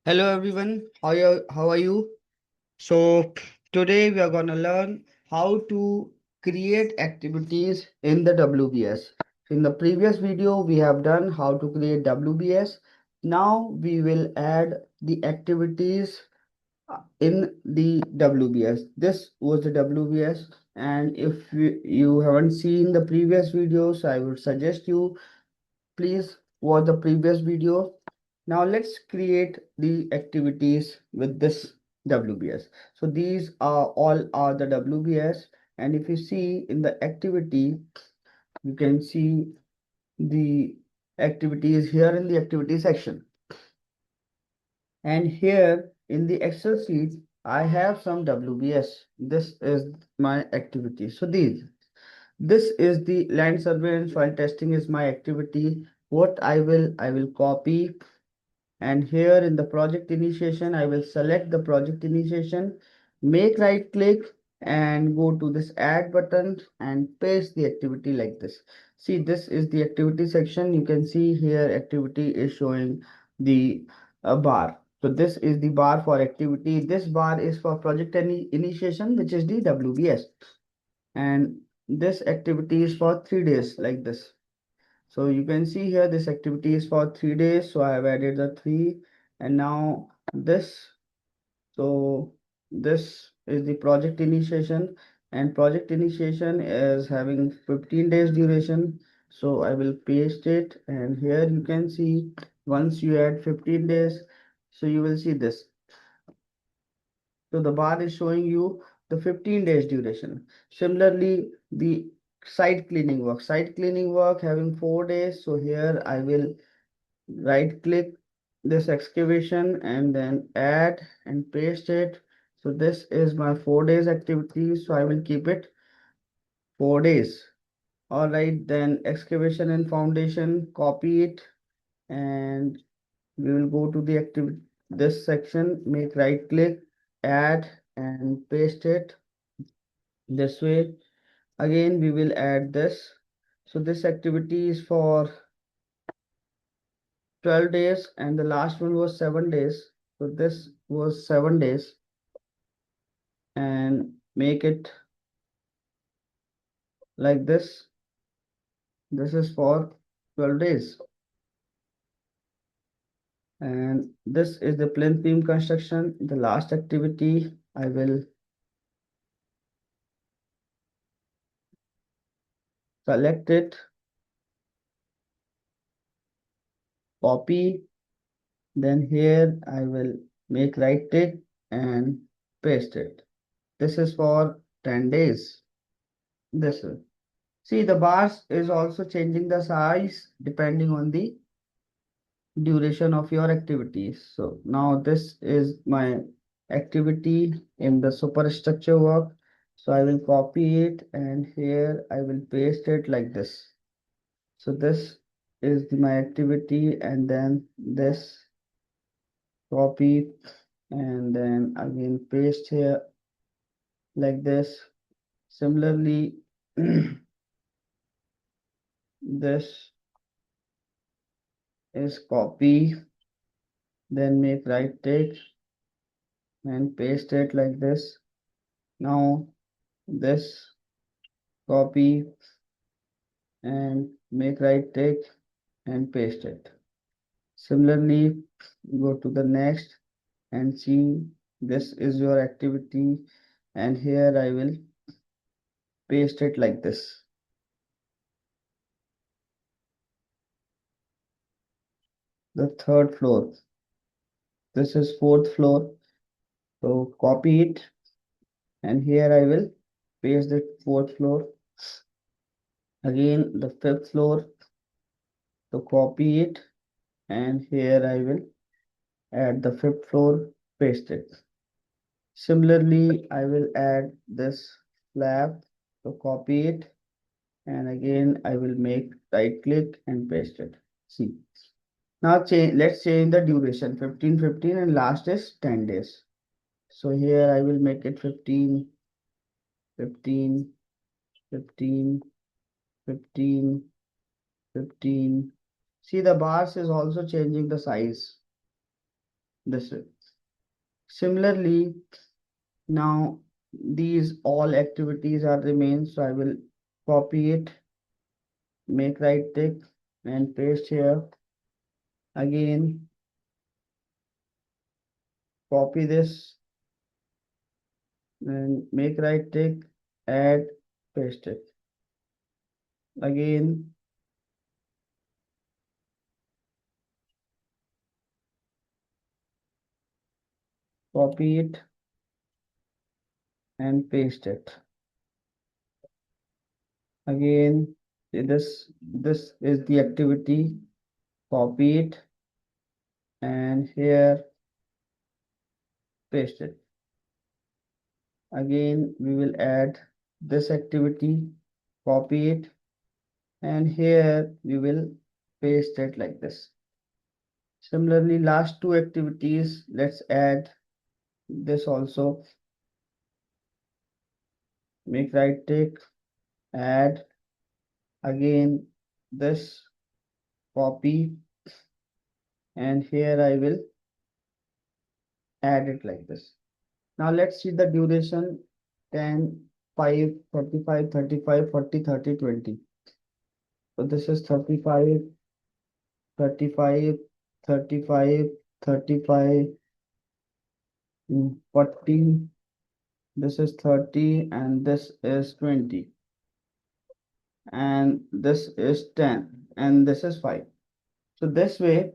Hello everyone, how are you? So today we are gonna learn how to create activities in the WBS. In the previous video we have done how to create WBS. Now we will add the activities in the WBS. This was the WBS, and if you haven't seen the previous videos, I would suggest you please watch the previous video. Now let's create the activities with this WBS. So these are all are the WBS, and if you see in the activity, you can see the activities here in the activity section. And here in the Excel sheet, I have some WBS. This is my activity. So this is the land survey and soil testing is my activity. What I will copy. And here in the project initiation, I will select the project initiation, make right click and go to this add button and paste the activity like this. See, this is the activity section. You can see here activity is showing the bar. So this is the bar for activity. This bar is for project initiation, which is the WBS. And this activity is for 3 days like this. So you can see here this activity is for 3 days. So I have added the three and now this. So this is the project initiation and project initiation is having 15 days duration. So I will paste it and here you can see once you add 15 days, so you will see this. So the bar is showing you the 15 days duration. Similarly, the site cleaning work having 4 days. So here I will right click this excavation and then add and paste it. So this is my 4 days activity. So I will keep it 4 days. All right, then excavation and foundation, copy it and we will go to the activity this section, make right click, add and paste it this way. Again, we will add this. So this activity is for 12 days and the last one was 7 days. So this was 7 days and make it like this. This is for 12 days. And this is the plinth beam construction. The last activity, I will select it, copy, then here I will make right click and paste it. This is for 10 days. This is. See, the bars is also changing the size depending on the duration of your activities. So now this is my activity in the superstructure work. So I will copy it and here I will paste it like this. So this is my activity and then this copy and then again paste here like this. Similarly, this is copy, then make right click and paste it like this. Now this copy and make right click and paste it. Similarly, go to the next and see this is your activity and here I will paste it like this. The third floor. This is fourth floor. So copy it and here I will paste the fourth floor. Again the fifth floor. So copy it and here I will add the fifth floor, paste it. Similarly, I will add this slab, so copy it, and again I will make right click and paste it. See. Now change, let's change the duration 15, 15 and last is 10 days. So here I will make it 15, 15, 15, 15, 15. See the bars is also changing the size. this way. Similarly, now these all activities are remain, so I will copy it, make right tick and paste here. Again, copy this and make right tick, add, paste it. Again, copy it and paste it. Again, this is the activity, copy it and here paste it. Again, we will add this activity, copy it and here we will paste it like this. Similarly, last two activities, let's add this also. Make right tick, add, again this, copy and here I will add it like this. Now let's see the duration: 10, 5, 35, 35, 40, 30, 20. So this is 35, 35, 35, 35, 40, this is 30 and this is 20 and this is 10 and this is 5. So this way,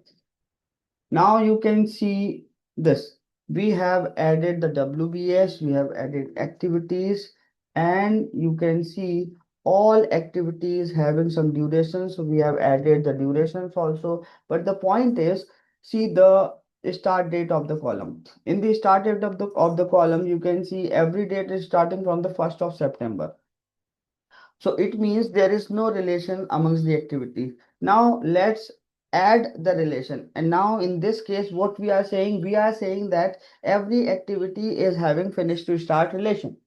now you can see this. We have added the WBS, we have added activities, and you can see all activities having some duration. So we have added the durations also. But the point is, see the start date of the column. In the start date of the column, you can see every date is starting from the 1st of September. So it means there is no relation amongst the activities. Now let's add the relation. And now in this case, what we are saying that every activity is having finish to start relation.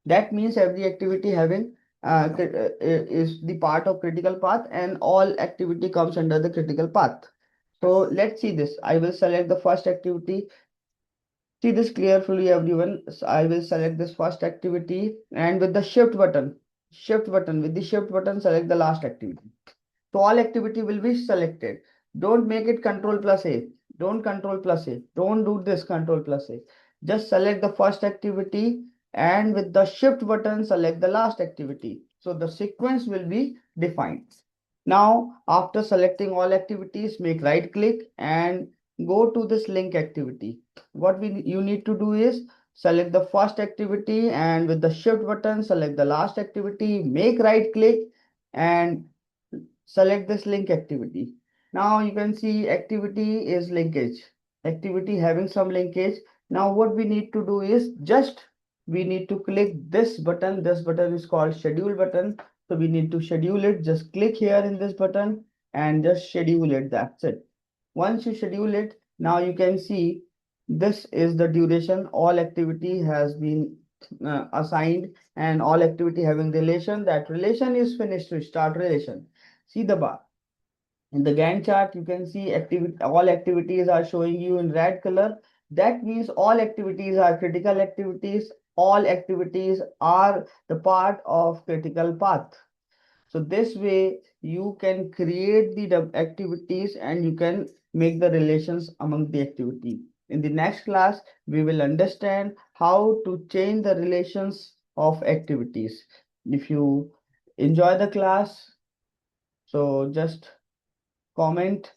That means every activity having is the part of critical path and all activity comes under the critical path. So let's see this. I will select the first activity. See this carefully, everyone. So I will select this first activity and with the with the shift button, select the last activity. So all activity will be selected. Don't make it control plus A. Don't control plus A. Don't do this control plus A. Just select the first activity and with the shift button, select the last activity. So the sequence will be defined. Now, after selecting all activities, make right click and go to this link activity. What you need to do is select the first activity and with the shift button, select the last activity, make right click and select this link activity. Now you can see activity is linkage. Activity having some linkage. Now what we need to do is just we need to click this button. This button is called schedule button. So we need to schedule it. Just click here in this button and just schedule it. That's it. Once you schedule it, now you can see this is the duration. All activity has been assigned and all activity having relation. That relation is finished to start relation. See the bar. In the Gantt chart, you can see all activities are showing you in red color. That means all activities are critical activities. All activities are the part of critical path. So this way you can create the activities and you can make the relations among the activity. In the next class, we will understand how to change the relations of activities. If you enjoy the class, so just comment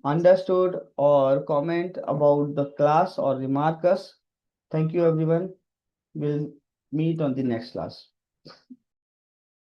understood or comment about the class or remark us. Thank you everyone. We'll meet on the next class.